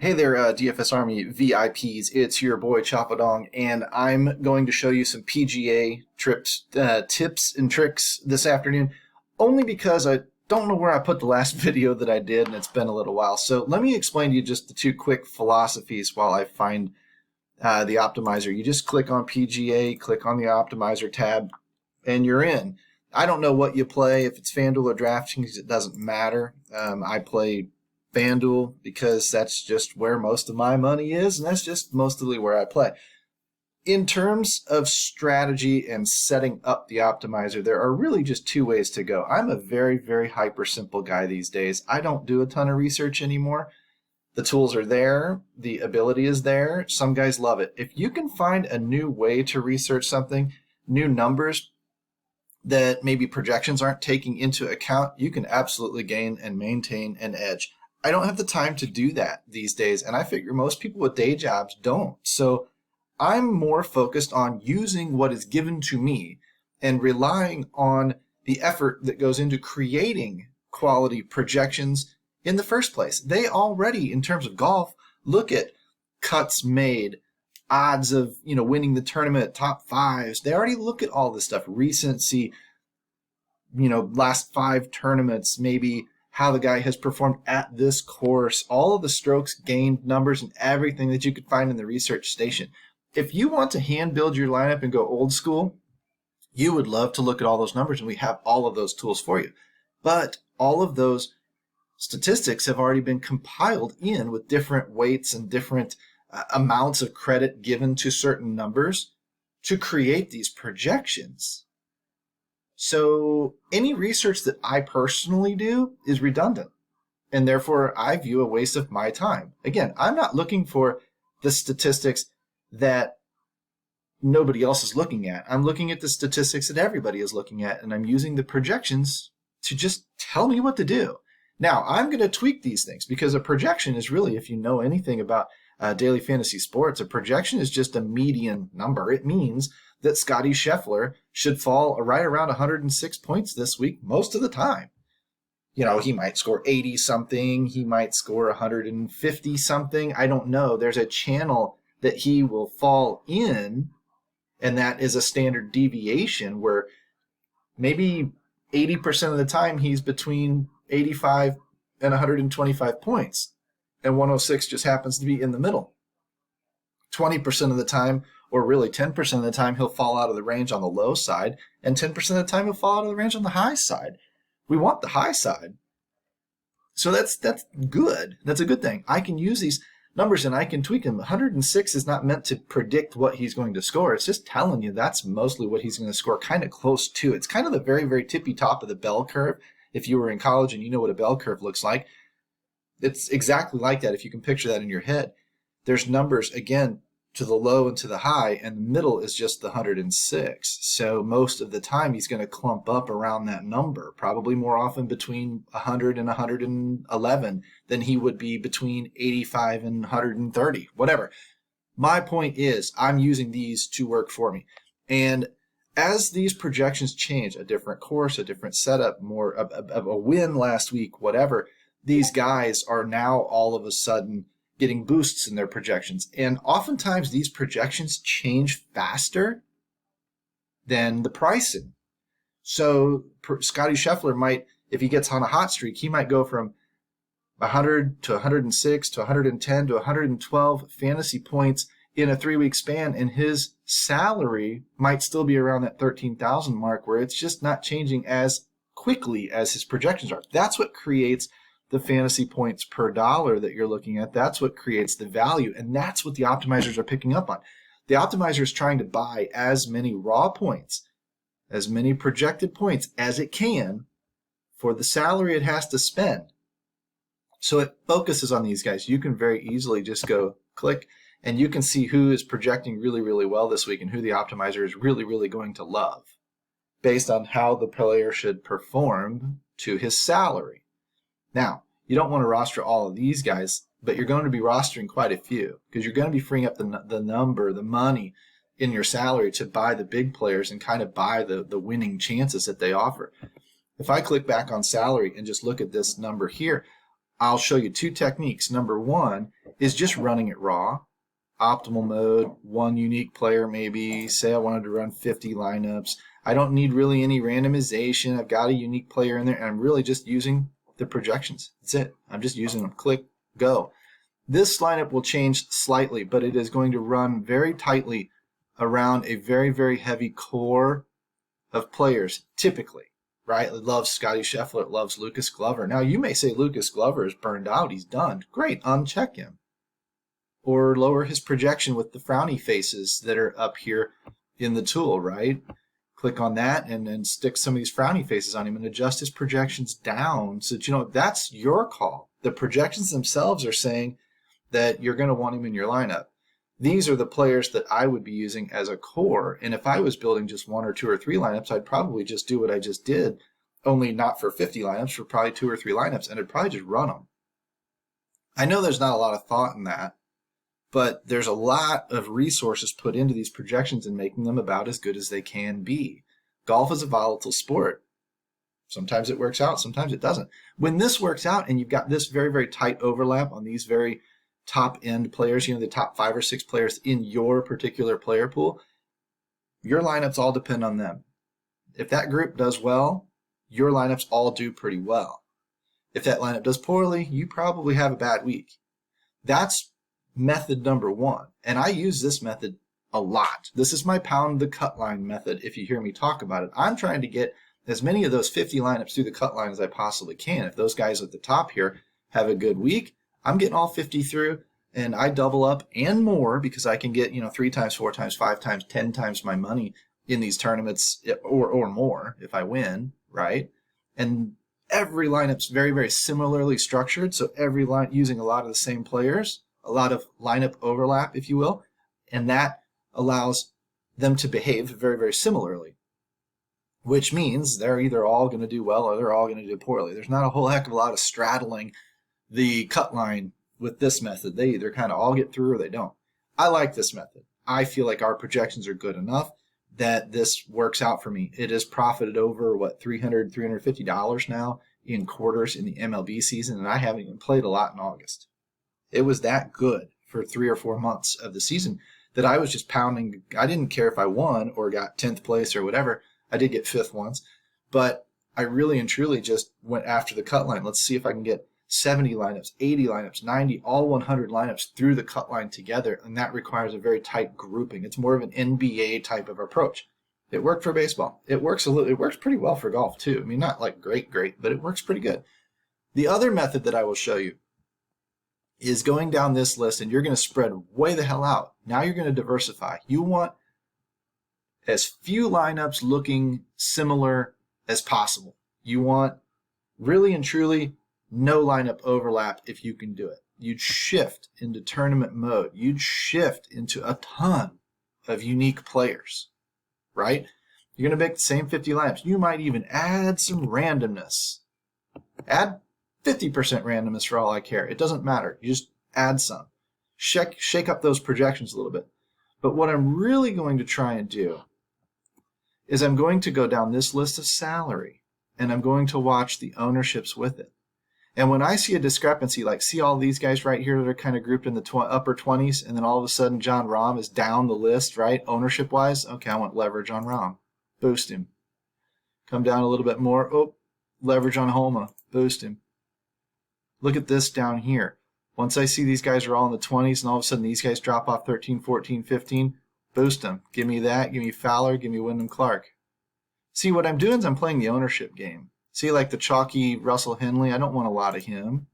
Hey there, DFS Army VIPs. It's your boy Chapadong, and I'm going to show you some PGA tips and tricks this afternoon, only because I don't know where I put the last video that I did, and it's been a little while. So let me explain to you just the two quick philosophies while I find the optimizer. You just click on PGA, click on the optimizer tab, and you're in. I don't know what you play. If it's FanDuel or DraftKings, it doesn't matter. I play FanDuel because that's just where most of my money is, and that's just mostly where I play. In terms of strategy and setting up the optimizer, there are really just two ways to go. I'm a very, very HyperSimple guy these days. I don't do a ton of research anymore. The tools are there. The ability is there. Some guys love it. If you can find a new way to research something, new numbers that maybe projections aren't taking into account, you can absolutely gain and maintain an edge. I don't have the time to do that these days, and I figure most people with day jobs don't. So I'm more focused on using what is given to me and relying on the effort that goes into creating quality projections in the first place. They already, in terms of golf, look at cuts made, odds of winning the tournament, top fives. They already look at all this stuff, recency, last 5 tournaments, maybe how the guy has performed at this course, all of the strokes gained numbers and everything that you could find in the research station. If you want to hand build your lineup and go old school, you would love to look at all those numbers, and we have all of those tools for you. But all of those statistics have already been compiled in with different weights and different amounts of credit given to certain numbers to create these projections. So any research that I personally do is redundant, and therefore I view a waste of my time. Again, I'm not looking for the statistics that nobody else is looking at. I'm looking at the statistics that everybody is looking at, and I'm using the projections to just tell me what to do. Now, I'm going to tweak these things because a projection is really, if you know anything about daily fantasy sports, a projection is just a median number. It means that Scotty Scheffler should fall right around 106 points this week most of the time. He might score 80 something, he might score 150 something. I don't know. There's a channel that he will fall in, and that is a standard deviation where maybe 80% of the time he's between 85 and 125 points, and 106 just happens to be in the middle. 20% of the time, or really 10% of the time, he'll fall out of the range on the low side, and 10% of the time he'll fall out of the range on the high side. We want the high side. So that's good. That's a good thing. I can use these numbers and I can tweak them. 106 is not meant to predict what he's going to score. It's just telling you that's mostly what he's going to score, kind of close to. It's kind of the very, very tippy top of the bell curve. If you were in college and you know what a bell curve looks like, it's exactly like that if you can picture that in your head. There's numbers, again, to the low and to the high, and the middle is just the 106. So most of the time he's going to clump up around that number, probably more often between 100 and 111 than he would be between 85 and 130, whatever. My point is I'm using these to work for me. And as these projections change, a different course, a different setup, more of a win last week, whatever, these guys are now all of a sudden getting boosts in their projections. And oftentimes these projections change faster than the pricing. So Scotty Scheffler might, if he gets on a hot streak, he might go from 100 to 106 to 110 to 112 fantasy points in a 3-week span, and his salary might still be around that 13,000 mark, where it's just not changing as quickly as his projections are. That's what creates the fantasy points per dollar that you're looking at. That's what creates the value, and that's what the optimizers are picking up on. The optimizer is trying to buy as many raw points, as many projected points as it can for the salary it has to spend. So it focuses on these guys. You can very easily just go click, and you can see who is projecting really, really well this week and who the optimizer is really, really going to love based on how the player should perform to his salary. Now, you don't want to roster all of these guys, but you're going to be rostering quite a few because you're going to be freeing up the money in your salary to buy the big players and kind of buy the winning chances that they offer. If I click back on salary and just look at this number here, I'll show you two techniques. Number one is just running it raw. Optimal mode, one unique player maybe. Say I wanted to run 50 lineups. I don't need really any randomization. I've got a unique player in there, and I'm really just using the projections. That's it. I'm just using them. Click, go. This lineup will change slightly, but it is going to run very tightly around a very, very heavy core of players, typically, right? It loves Scotty Scheffler. It loves Lucas Glover. Now, you may say Lucas Glover is burned out. He's done. Great. Uncheck him. Or lower his projection with the frowny faces that are up here in the tool, right? Click on that and then stick some of these frowny faces on him and adjust his projections down so that, that's your call. The projections themselves are saying that you're going to want him in your lineup. These are the players that I would be using as a core. And if I was building just 1 or 2 or 3 lineups, I'd probably just do what I just did, only not for 50 lineups, for probably 2 or 3 lineups, and I'd probably just run them. I know there's not a lot of thought in that, but there's a lot of resources put into these projections and making them about as good as they can be. Golf is a volatile sport. Sometimes it works out, sometimes it doesn't. When this works out and you've got this very, very tight overlap on these very top-end players, the top 5 or 6 players in your particular player pool, your lineups all depend on them. If that group does well, your lineups all do pretty well. If that lineup does poorly, you probably have a bad week. That's method number 1, and I use this method a lot. This is my pound the cut line method. If you hear me talk about it, I'm trying to get as many of those 50 lineups through the cut line as I possibly can. If those guys at the top here have a good week, I'm getting all 50 through, and I double up and more because I can get 3 times, 4 times, 5 times, 10 times my money in these tournaments, or more if I win, right? And every lineup's very, very similarly structured, so every line using a lot of the same players, a lot of lineup overlap, if you will, and that allows them to behave very, very similarly, which means they're either all going to do well or they're all going to do poorly. There's not a whole heck of a lot of straddling the cut line with this method. They either kind of all get through or they don't. I like this method. I feel like our projections are good enough that this works out for me. It has profited over, $300, $350 now in quarters in the MLB season, and I haven't even played a lot in August. It was that good for 3 or 4 months of the season that I was just pounding. I didn't care if I won or got 10th place or whatever. I did get 5th once, but I really and truly just went after the cut line. Let's see if I can get 70 lineups, 80 lineups, 90, all 100 lineups through the cut line together, and that requires a very tight grouping. It's more of an NBA type of approach. It worked for baseball. It works pretty well for golf too. I mean, not like great, but it works pretty good. The other method that I will show you is going down this list, and you're going to spread way the hell out. Now you're going to diversify. You want as few lineups looking similar as possible. You want really and truly no lineup overlap if you can do it. You'd shift into tournament mode. You'd shift into a ton of unique players, right? You're going to make the same 50 lineups. You might even add some randomness. Add 50% randomness for all I care. It doesn't matter. You just add some. Shake up those projections a little bit. But what I'm really going to try and do is I'm going to go down this list of salary, and I'm going to watch the ownerships with it. And when I see a discrepancy, like see all these guys right here that are kind of grouped in the upper 20s, and then all of a sudden John Rahm is down the list, right, ownership-wise, okay, I want leverage on Rahm. Boost him. Come down a little bit more. Oh, leverage on Homa. Boost him. Look at this down here. Once I see these guys are all in the 20s, and all of a sudden these guys drop off 13, 14, 15, boost them. Give me that. Give me Fowler. Give me Wyndham Clark. See, what I'm doing is I'm playing the ownership game. See, like the chalky Russell Henley, I don't want a lot of him.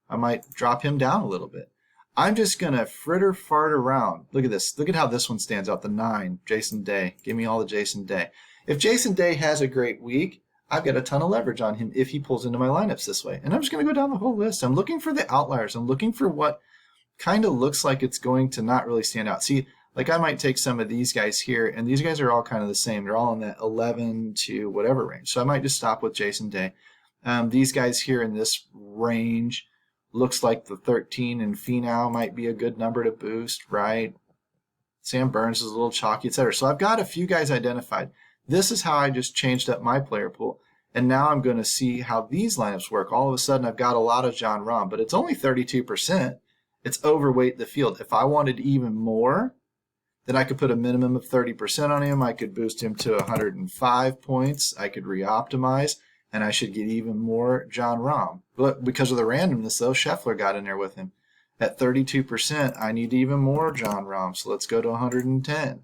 I might drop him down a little bit. I'm just going to fritter fart around. Look at this. Look at how this one stands out. The 9, Jason Day. Give me all the Jason Day. If Jason Day has a great week, I've got a ton of leverage on him if he pulls into my lineups this way. And I'm just going to go down the whole list. I'm looking for the outliers. I'm looking for what kind of looks like it's going to not really stand out. See, like I might take some of these guys here, and these guys are all kind of the same. They're all in that 11 to whatever range. So I might just stop with Jason Day. These guys here in this range, looks like the 13 and Finau might be a good number to boost, right? Sam Burns is a little chalky, etc. So I've got a few guys identified. This is how I just changed up my player pool. And now I'm going to see how these lineups work. All of a sudden, I've got a lot of John Rahm, but it's only 32%. It's overweight the field. If I wanted even more, then I could put a minimum of 30% on him. I could boost him to 105 points. I could re-optimize, and I should get even more John Rahm. But because of the randomness, though, Scheffler got in there with him. At 32%, I need even more John Rahm, so let's go to 110.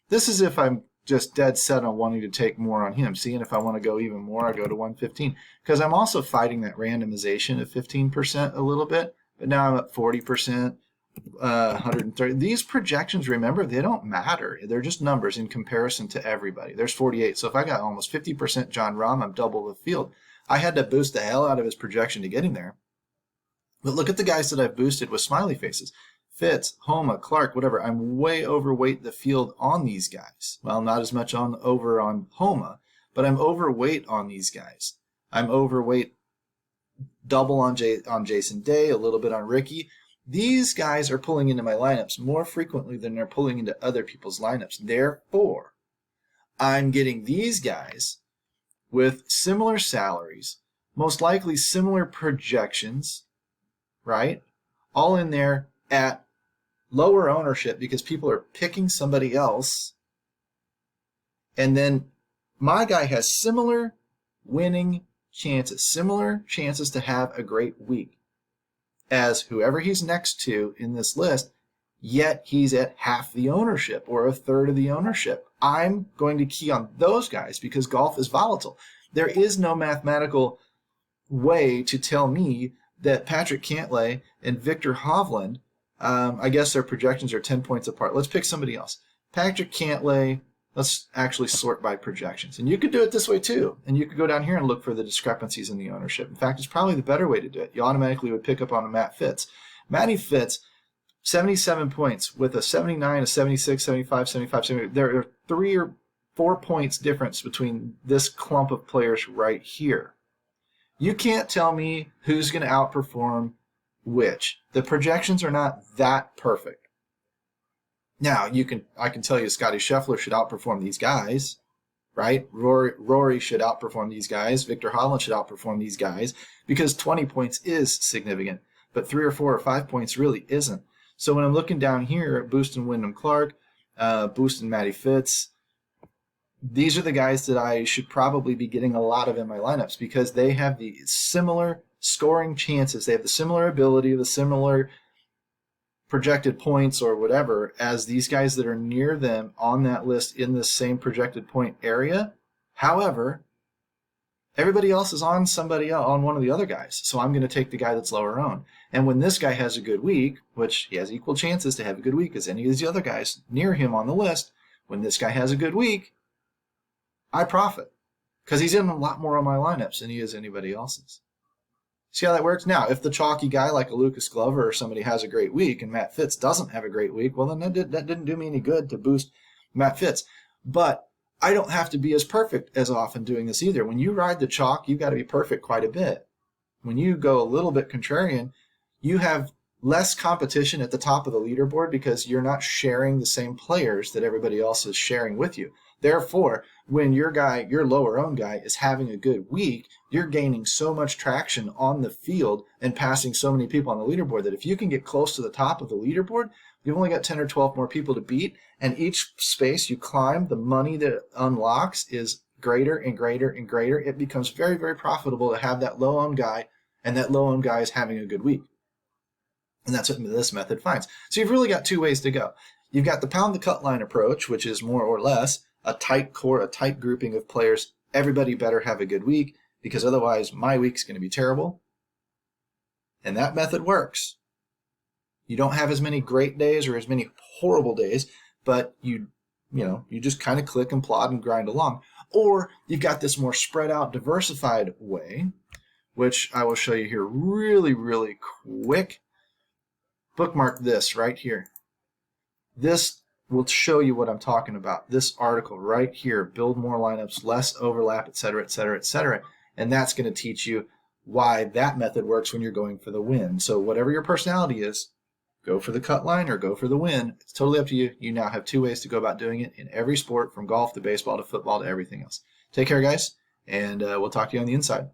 This is if I'm just dead set on wanting to take more on him. See, and if I want to go even more, I go to 115. Because I'm also fighting that randomization of 15% a little bit, but now I'm at 40%. 130. These projections, remember, they don't matter. They're just numbers in comparison to everybody. There's 48. So if I got almost 50% John Rahm, I'm double the field. I had to boost the hell out of his projection to get him there. But look at the guys that I've boosted with smiley faces. Fitz, Homa, Clark, whatever. I'm way overweight the field on these guys. Well, not as much over on Homa, but I'm overweight on these guys. I'm overweight double on Jason Day, a little bit on Ricky. These guys are pulling into my lineups more frequently than they're pulling into other people's lineups. Therefore, I'm getting these guys with similar salaries, most likely similar projections, right? All in there at lower ownership because people are picking somebody else. And then my guy has similar winning chances, similar chances to have a great week as whoever he's next to in this list, yet he's at half the ownership or a third of the ownership. I'm going to key on those guys because golf is volatile. There is no mathematical way to tell me that Patrick Cantlay and Victor Hovland, I guess their projections are 10 points apart. Let's pick somebody else. Patrick Cantlay, let's actually sort by projections. And you could do it this way too. And you could go down here and look for the discrepancies in the ownership. In fact, it's probably the better way to do it. You automatically would pick up on a Matt Fitz. Matty Fitz, 77 points with a 79, a 76, 75, 75, 70. There are 3 or 4 points difference between this clump of players right here. You can't tell me who's going to outperform which. The projections are not that perfect. Now, I can tell you Scotty Scheffler should outperform these guys, right? Rory should outperform these guys. Victor Hovland should outperform these guys because 20 points is significant, but 3 or 4 or 5 points really isn't. So when I'm looking down here at boosting Wyndham Clark, boosting Matty Fitz, these are the guys that I should probably be getting a lot of in my lineups because they have the similar scoring chances. They have the similar ability, the similar projected points or whatever as these guys that are near them on that list in the same projected point area. However, everybody else is on somebody else, on one of the other guys. So I'm going to take the guy that's lower owned. And when this guy has a good week, which he has equal chances to have a good week as any of these other guys near him on the list, when this guy has a good week, I profit because he's in a lot more of my lineups than he is anybody else's. See how that works? Now, if the chalky guy like a Lucas Glover or somebody has a great week and Matt Fitz doesn't have a great week, well, then that didn't do me any good to boost Matt Fitz. But I don't have to be as perfect as often doing this either. When you ride the chalk, you've got to be perfect quite a bit. When you go a little bit contrarian, you have less competition at the top of the leaderboard because you're not sharing the same players that everybody else is sharing with you. Therefore, when your lower owned guy is having a good week, you're gaining so much traction on the field and passing so many people on the leaderboard that if you can get close to the top of the leaderboard, you've only got 10 or 12 more people to beat, and each space you climb, the money that it unlocks is greater and greater and greater. It becomes very, very profitable to have that low owned guy, and that low owned guy is having a good week. And that's what this method finds. So you've really got 2 ways to go. You've got the pound the cut line approach, which is more or less a tight core, a tight grouping of players. Everybody better have a good week because otherwise my week's going to be terrible. And that method works. You don't have as many great days or as many horrible days, but you just kind of click and plod and grind along. Or you've got this more spread out, diversified way, which I will show you here really, really quick. Bookmark this right here. This will show you what I'm talking about. This article right here, build more lineups, less overlap, etc., etc., etc. And that's going to teach you why that method works when you're going for the win. So whatever your personality is, go for the cut line or go for the win. It's totally up to you. You now have 2 ways to go about doing it in every sport, from golf to baseball to football to everything else. Take care, guys, and we'll talk to you on the inside.